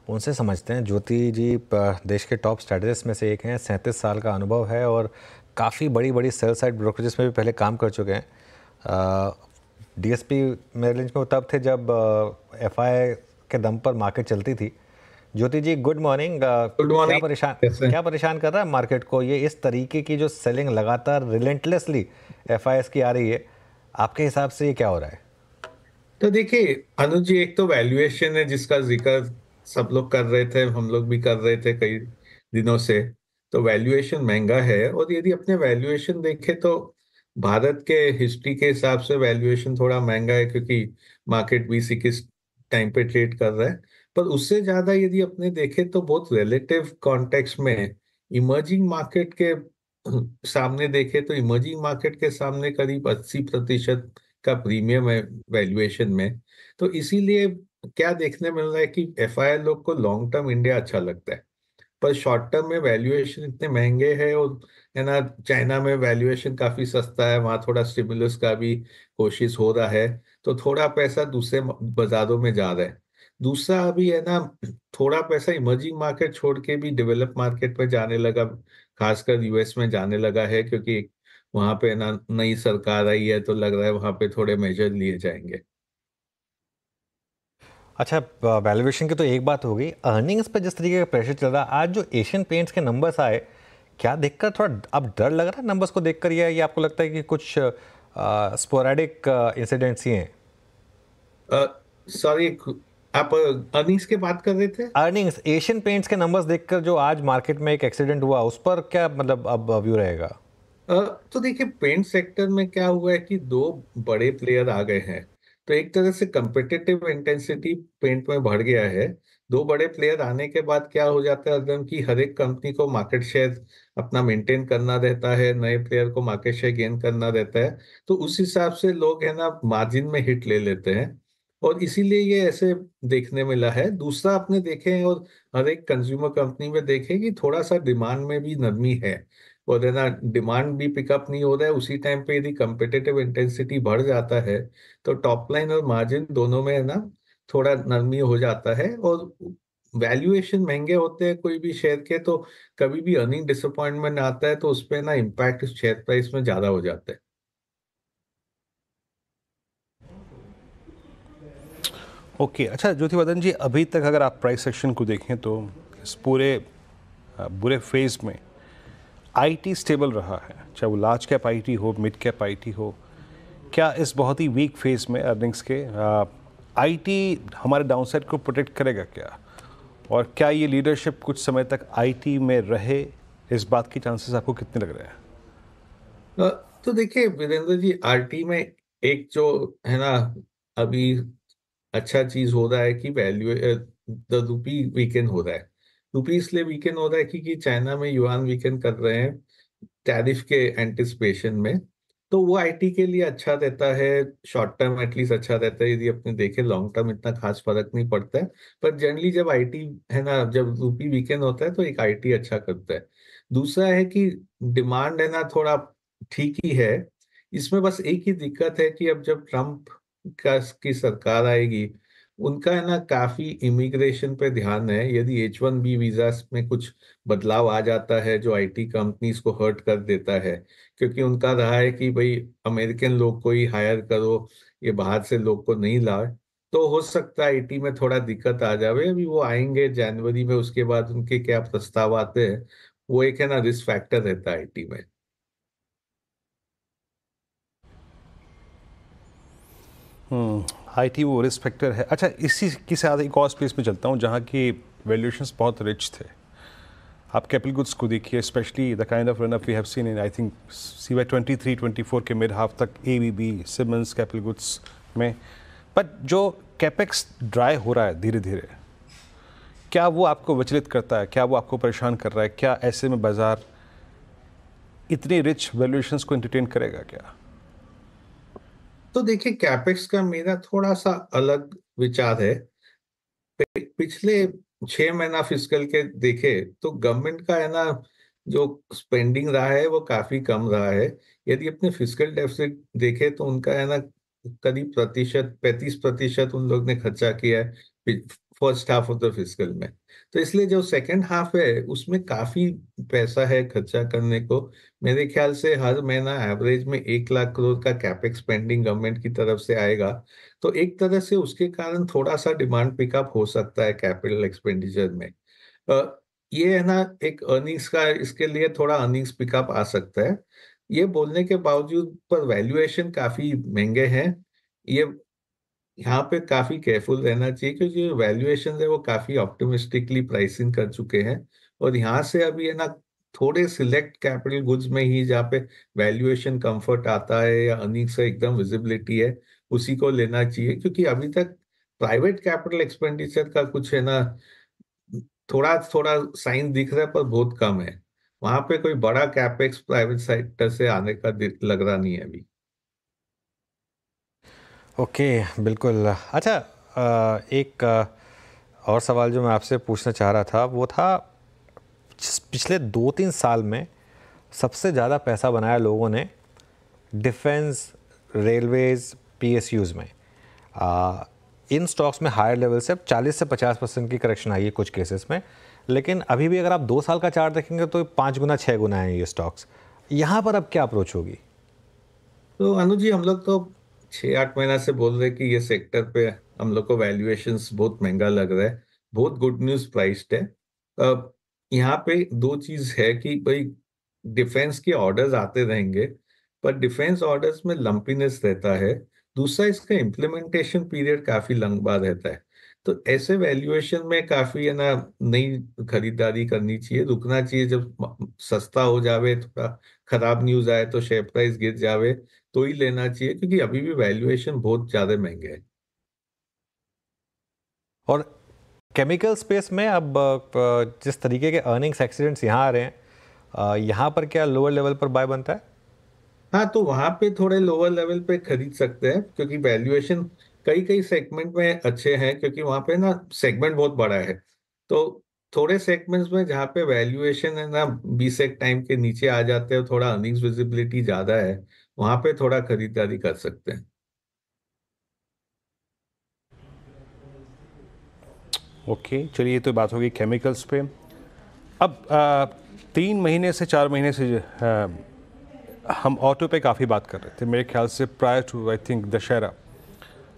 उनसे समझते हैं। ज्योति जी देश के टॉप स्ट्रेटजिस्ट में से एक हैं, 37 साल का अनुभव है और काफ़ी बड़ी बड़ी सेल साइड ब्रोकरेजेस में भी पहले काम कर चुके हैं। डीएसपी मेरिल लंच में वो तब थे जब एफआई के दम पर मार्केट चलती थी। ज्योति जी, गुड मॉर्निंग। गुड क्या मॉर्निंग। परेशान कैसे? क्या परेशान कर रहा है मार्केट को ये इस तरीके की जो सेलिंग लगातार रिलेंटलेसली एफआईएस की आ रही है? आपके हिसाब से ये क्या हो रहा है? तो देखिए अनुज जी, एक तो वैल्यूएशन है जिसका जिक्र सब लोग कर रहे थे, हम लोग भी कर रहे थे कई दिनों से। तो वैल्यूएशन महंगा है, और यदि अपने वैल्यूएशन देखें तो भारत के हिस्ट्री के हिसाब से वैल्यूएशन थोड़ा महंगा है, क्योंकि मार्केट 20-21 टाइम पे ट्रेड कर रहा है। पर उससे ज्यादा यदि अपने देखें तो बहुत रिलेटिव कॉन्टेक्स्ट में इमर्जिंग मार्केट के सामने देखें तो इमर्जिंग मार्केट के सामने करीब 80% का प्रीमियम है वैल्यूएशन में। तो इसीलिए क्या देखने मिल रहा है कि एफआईआई लोग को लॉन्ग टर्म इंडिया अच्छा लगता है, पर शॉर्ट टर्म में वैल्यूएशन इतने महंगे हैं। और है ना, चाइना में वैल्यूएशन काफी सस्ता है, वहां थोड़ा स्टिमुलस का भी कोशिश हो रहा है, तो थोड़ा पैसा दूसरे बाजारों में जा रहा है। दूसरा अभी है ना, थोड़ा पैसा इमर्जिंग मार्केट छोड़ के भी डेवलप मार्केट में जाने लगा, खासकर यूएस में जाने लगा है, क्योंकि वहां पे ना नई सरकार आई है, तो लग रहा है वहां पे थोड़े मेजर लिए जाएंगे। अच्छा, वैल्यूएशन की तो एक बात हो गई, अर्निंग्स पे जिस तरीके का प्रेशर चल रहा है, आज जो एशियन पेंट्स के नंबर्स आए, क्या देखकर थोड़ा अब डर लग रहा है नंबर्स को देखकर, या ये आपको लगता है कि कुछ स्पोरेडिक इंसिडेंट्स ही हैं? सॉरी, आप अर्निंग्स की बात कर रहे थे? अर्निंग्स, एशियन पेंट्स के नंबर्स देखकर जो आज मार्केट में एक एक्सीडेंट हुआ, उस पर क्या मतलब अब व्यू रहेगा? अ, तो देखिए पेंट सेक्टर में क्या हुआ है कि दो बड़े प्लेयर आ गए हैं, तो एक तरह से कंपिटिटिव इंटेंसिटी पेंट में बढ़ गया है। दो बड़े प्लेयर आने के बाद क्या हो जाता है एकदम, कि हर एक कंपनी को मार्केट शेयर अपना मेंटेन करना रहता है, नए प्लेयर को मार्केट शेयर गेन करना रहता है। तो उस हिसाब से लोग है ना मार्जिन में हिट ले लेते हैं, और इसीलिए ये ऐसे देखने मिला है। दूसरा आपने देखे, और हर एक कंज्यूमर कंपनी में देखे कि थोड़ा सा डिमांड में भी नरमी है, और है ना डिमांड भी पिकअप नहीं हो रहा है। उसी टाइम पे यदि कंपिटिटिव इंटेंसिटी बढ़ जाता है, तो टॉप लाइन और मार्जिन दोनों में है ना थोड़ा नरमी हो जाता है, और वैल्यूएशन महंगे होते हैं कोई भी शेयर के, तो कभी भी अर्निंग डिसअपॉइंटमेंट आता है, तो उस पे ना इम्पैक्ट शेयर प्राइस में ज्यादा हो जाता है। ओके, अच्छा ज्योतिवर्धन जी, अभी तक अगर आप प्राइस सेक्शन को देखें तो इस पूरे बुरे फेज में आईटी स्टेबल रहा है, चाहे वो लार्ज कैप आईटी हो, मिड कैप आईटी हो। क्या इस बहुत ही वीक फेज में अर्निंग्स के आईटी हमारे डाउनसाइड को प्रोटेक्ट करेगा क्या? और क्या ये लीडरशिप कुछ समय तक आईटी में रहे, इस बात की चांसेस आपको कितने लग रहे हैं? अ, तो देखिए वीरेंद्र जी, आरटी में एक जो है ना अभी अच्छा चीज हो रहा है कि वैल्यू द रूपी वीकेंड हो रहा है। रूपी इसलिए वीकेंड हो रहा है क्योंकि चाइना में युआन वीकेंड कर रहे हैं टैरिफ के एंटिसिपेशन में। तो वो आईटी के लिए अच्छा रहता है, शॉर्ट टर्म एटलीस्ट अच्छा रहता है। यदि अपने देखें लॉन्ग टर्म इतना खास फर्क नहीं पड़ता है, पर जनरली जब आईटी है ना, जब रूपी वीकेंड होता है तो एक आईटी अच्छा करता है। दूसरा है कि डिमांड है ना थोड़ा ठीक ही है। इसमें बस एक ही दिक्कत है कि अब जब ट्रम्प की सरकार आएगी, उनका है ना काफी इमिग्रेशन पे ध्यान है। यदि H1B वीजा में कुछ बदलाव आ जाता है जो आईटी कंपनीज को हर्ट कर देता है, क्योंकि उनका रहा है कि भाई अमेरिकन लोग को ही हायर करो, ये बाहर से लोग को नहीं लाए, तो हो सकता है आईटी में थोड़ा दिक्कत आ जावे। अभी वो आएंगे जनवरी में, उसके बाद उनके क्या प्रस्ताव आते हैं, वो एक है ना रिस्क फैक्टर रहता है आईटी में। आईटी वो रिस्क फैक्टर है। अच्छा, इसी के साथ एक और स्पेस में चलता हूँ जहाँ की वैल्यूएशंस बहुत रिच थे। आप कैपिटल गुड्स को देखिए, specially the kind of run up we have seen in I think CY 23-24 के मिड हाफ तक, एबीबी, सिमंस, कैपिटल गुड्स में। बट जो कैपेक्स ड्राई हो रहा है धीरे धीरे, क्या वो आपको विचलित करता है? क्या वो आपको परेशान कर रहा है? क्या ऐसे में बाजार इतनी रिच वैल्यूएशंस को एंटरटेन करेगा क्या? तो देखिए कैपेक्स का मेरा थोड़ा सा अलग विचार है। पिछले 6 महीना फिस्कल के देखे तो गवर्नमेंट का है ना जो स्पेंडिंग रहा है वो काफी कम रहा है। यदि अपने फिस्कल डेफिसिट देखे तो उनका है ना करीब प्रतिशत 35% उन लोग ने खर्चा किया है first half of the fiscal में। तो इसलिए जो सेकंड हाफ है उसमें काफी पैसा है खर्चा करने को। मेरे ख्याल से हर महीना एवरेज में 1 लाख करोड़ का कैपेक्स स्पेंडिंग गवर्नमेंट की तरफ से आएगा। तो एक तरह से उसके कारण थोड़ा सा डिमांड पिकअप हो सकता है कैपिटल एक्सपेंडिचर में। ये है ना एक अर्निंग्स का, इसके लिए थोड़ा अर्निंग्स पिकअप आ सकता है। ये बोलने के बावजूद पर वैल्यूएशन काफी महंगे हैं। ये यहाँ पे काफी केयरफुल रहना चाहिए क्योंकि जो वैल्यूएशन है वो काफी ऑप्टिमिस्टिकली प्राइसिंग कर चुके हैं। और यहाँ से अभी है ना थोड़े सिलेक्ट कैपिटल गुड्स में ही जहाँ पे वैल्यूएशन कंफर्ट आता है या अर्निंग्स से एकदम विजिबिलिटी है, उसी को लेना चाहिए। क्योंकि अभी तक प्राइवेट कैपिटल एक्सपेंडिचर का कुछ है ना थोड़ा थोड़ा साइन दिख रहा है पर बहुत कम है। वहां पे कोई बड़ा कैपेक्स प्राइवेट सेक्टर से आने का लग रहा नहीं है अभी। ओके, बिल्कुल। अच्छा, एक और सवाल जो मैं आपसे पूछना चाह रहा था वो था, पिछले 2-3 साल में सबसे ज़्यादा पैसा बनाया लोगों ने डिफेंस, रेलवेज़, पीएसयूज़ में। इन स्टॉक्स में हायर लेवल से अब 40 से 50% की करेक्शन आई है कुछ केसेस में, लेकिन अभी भी अगर आप 2 साल का चार्ट देखेंगे तो 5 गुना 6 गुना है ये स्टॉक्स। यहाँ पर अब क्या अप्रोच होगी? तो अनुज जी, हम लोग तो 6-8 महीना से बोल रहे हैं कि ये सेक्टर पे हम लोग को वैल्यूएशंस बहुत महंगा लग रहा है, बहुत गुड न्यूज प्राइस्ड है। यहाँ पे दो चीज है कि भाई डिफेंस के ऑर्डर्स आते रहेंगे पर डिफेंस ऑर्डर्स में लंपीनेस रहता है। दूसरा, इसका इम्प्लीमेंटेशन पीरियड काफी लंबा रहता है। तो ऐसे वैल्यूएशन में काफी है ना नई खरीदारी करनी चाहिए, रुकना चाहिए। जब सस्ता हो जावे, थोड़ा खराब न्यूज आए तो शेयर प्राइस गिर जावे तो ही लेना चाहिए, क्योंकि अभी भी वैल्यूएशन बहुत ज्यादा महंगे है। और केमिकल स्पेस में अब जिस तरीके के अर्निंग्स एक्सीडेंट्स यहाँ आ रहे हैं, यहाँ पर क्या लोअर लेवल पर बाय बनता है? हाँ, तो वहां पे थोड़े लोअर लेवल पे खरीद सकते हैं क्योंकि वैल्यूएशन कई कई सेगमेंट में अच्छे हैं, क्योंकि वहां पे ना सेगमेंट बहुत बड़ा है। तो थोड़े सेगमेंट्स में जहाँ पे वैल्यूएशन है ना 20 टाइम के नीचे आ जाते हैं, थोड़ा अर्निंग्स विजिबिलिटी ज्यादा है, वहां पे थोड़ा खरीदारी कर सकते हैं। ओके, चलिए ये तो बात होगी केमिकल्स पे। अब 3 महीने से 4 महीने से हम ऑटो पे काफ़ी बात कर रहे थे। मेरे ख्याल से prior to I think Dussehra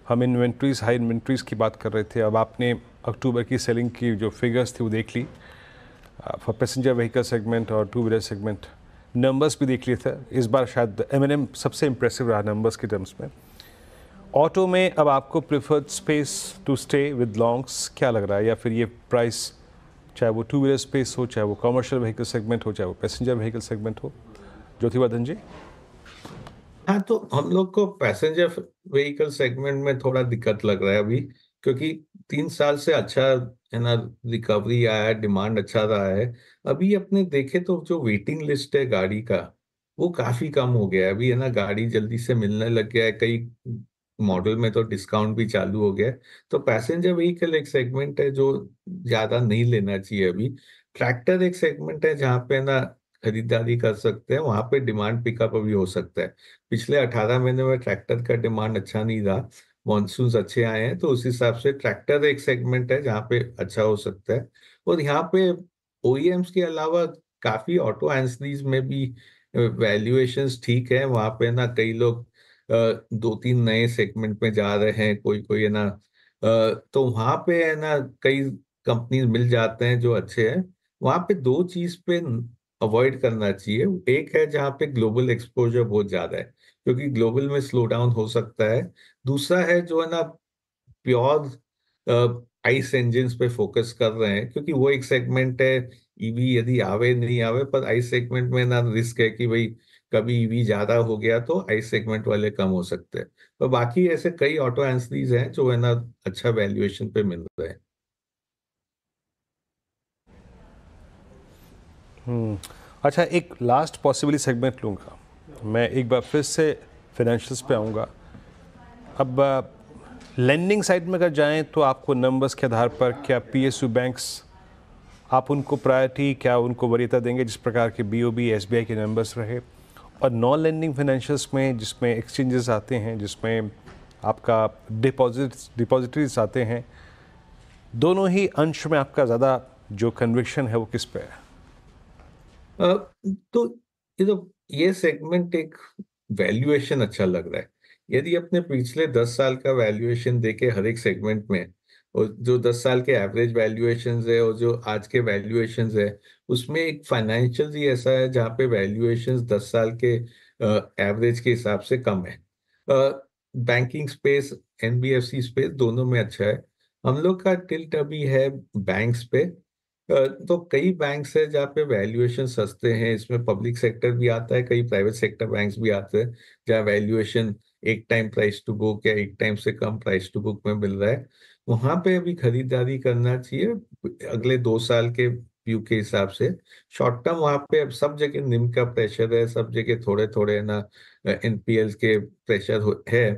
हम इन्वेंट्रीज, हाई इन्वेंट्रीज की बात कर रहे थे। अब आपने अक्टूबर की सेलिंग की जो फिगर्स थी वो देख ली फॉर पैसेंजर व्हीकल सेगमेंट और टू व्हीलर सेगमेंट। नंबर्स भी देख लिए थे। इस बार शायद M&M सबसे इम्प्रेसिव रहा नंबर्स के टर्म्स में। ऑटो में अब आपको preferred space to stay with longs क्या लग रहा है, या फिर ये प्राइस चाहे वो टू व्हीलर स्पेस हो, चाहे वो कमर्शियल व्हीकल सेगमेंट हो, चाहे वो पैसेंजर व्हीकल सेगमेंट हो? ज्योतिवर्धन जी। हाँ, तो हम लोग को पैसेंजर व्हीकल सेगमेंट में थोड़ा दिक्कत लग रहा है अभी, क्योंकि 3 साल से अच्छा है ना रिकवरी आया है, डिमांड अच्छा रहा है। अभी अपने देखे तो जो वेटिंग लिस्ट है गाड़ी का वो काफी कम हो गया है अभी, है ना। गाड़ी जल्दी से मिलने लग गया है, कई मॉडल में तो डिस्काउंट भी चालू हो गया है। तो पैसेंजर व्हीकल एक सेगमेंट है जो ज्यादा नहीं लेना चाहिए अभी। ट्रैक्टर एक सेगमेंट है जहाँ पे ना खरीदारी कर सकते हैं, वहां पे डिमांड पिकअप अभी हो सकता है। पिछले 18 महीने में ट्रैक्टर का डिमांड अच्छा नहीं रहा, मॉनसून अच्छे आए हैं, तो उस हिसाब से ट्रैक्टर एक सेगमेंट है जहाँ पे अच्छा हो सकता है। और यहाँ पे ओईएम्स के अलावा काफी ऑटो एंसरीज में भी वैल्यूएशंस ठीक है। वहां पे ना कई लोग 2-3 नए सेगमेंट में जा रहे हैं, कोई कोई है ना। तो वहां पे है ना कई कंपनीज मिल जाते हैं जो अच्छे हैं। वहां पे दो चीज पे अवॉइड करना चाहिए। एक है जहाँ पे ग्लोबल एक्सपोजर बहुत ज्यादा है, क्योंकि ग्लोबल में स्लो डाउन हो सकता है। दूसरा है जो है ना प्योर आइस इंजन्स पे फोकस कर रहे हैं, क्योंकि वो एक सेगमेंट है। ईवी यदि आवे नहीं आवे, पर आइस सेगमेंट में ना रिस्क है कि भाई कभी ईवी ज्यादा हो गया तो आइस सेगमेंट वाले कम हो सकते हैं। पर बाकी ऐसे कई ऑटो एंसरीज हैं जो है ना अच्छा वैल्यूएशन पे मिल रहे हैं। अच्छा, एक लास्ट पॉसिबली सेगमेंट लूँगा मैं, एक बार फिर से फाइनेंशियल्स पे आऊँगा। अब लेंडिंग साइड में अगर जाएं तो आपको नंबर्स के आधार पर क्या पीएसयू बैंक्स, आप उनको प्रायोरिटी, क्या उनको वरीयता देंगे जिस प्रकार के बीओबी एसबीआई के नंबर्स रहे? और नॉन लेंडिंग फाइनेंशियल्स में जिसमें एक्सचेंजेस आते हैं, जिसमें आपका डिपॉजिटरीज आते हैं, दोनों ही अंश में आपका ज़्यादा जो कन्विक्शन है वो किस पे है? तो ये सेगमेंट एक वैल्यूएशन अच्छा लग रहा है। यदि अपने पिछले 10 साल का वैल्यूएशन देखे हर एक सेगमेंट में, और जो 10 साल के एवरेज वैल्यूएशंस है और जो आज के वैल्यूएशंस है, उसमें एक फाइनेंशियल ही ऐसा है जहाँ पे वैल्यूएशंस 10 साल के एवरेज के हिसाब से कम है। बैंकिंग स्पेस, एनबीएफसी स्पेस दोनों में अच्छा है। हम लोग का टिल्ट अभी है बैंक्स पे। तो कई बैंक्स है जहाँ पे वैल्यूएशन सस्ते हैं, इसमें पब्लिक सेक्टर भी आता है, कई प्राइवेट सेक्टर बैंक्स भी आते हैं जहाँ वैल्यूएशन एक टाइम प्राइस टू बुक या एक टाइम से कम प्राइस टू बुक में मिल रहा है। वहां पे अभी खरीदारी करना चाहिए अगले 2 साल के व्यू के हिसाब से। शॉर्ट टर्म वहां पे अब सब जगह निम का प्रेशर है, सब जगह थोड़े थोड़े ना एनपीएल के प्रेशर है।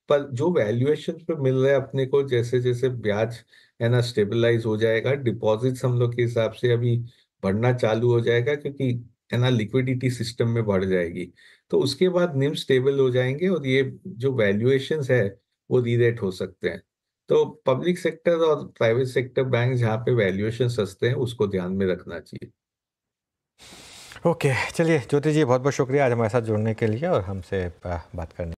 पर जो वैल्यूएशन पे मिल रहा है अपने को, जैसे जैसे ब्याज है ना स्टेबलाइज हो जाएगा, डिपॉजिट्स हम लोग के हिसाब से अभी बढ़ना चालू हो जाएगा, क्योंकि है ना लिक्विडिटी सिस्टम में बढ़ जाएगी। तो उसके बाद निम स्टेबल हो जाएंगे और ये जो वैल्यूएशंस है वो रीरेट हो सकते हैं। तो पब्लिक सेक्टर और प्राइवेट सेक्टर बैंक जहाँ पे वैल्यूएशन सस्ते हैं उसको ध्यान में रखना चाहिए। ओके, चलिए ज्योति जी, बहुत बहुत शुक्रिया आज हमारे साथ जुड़ने के लिए और हमसे बात करने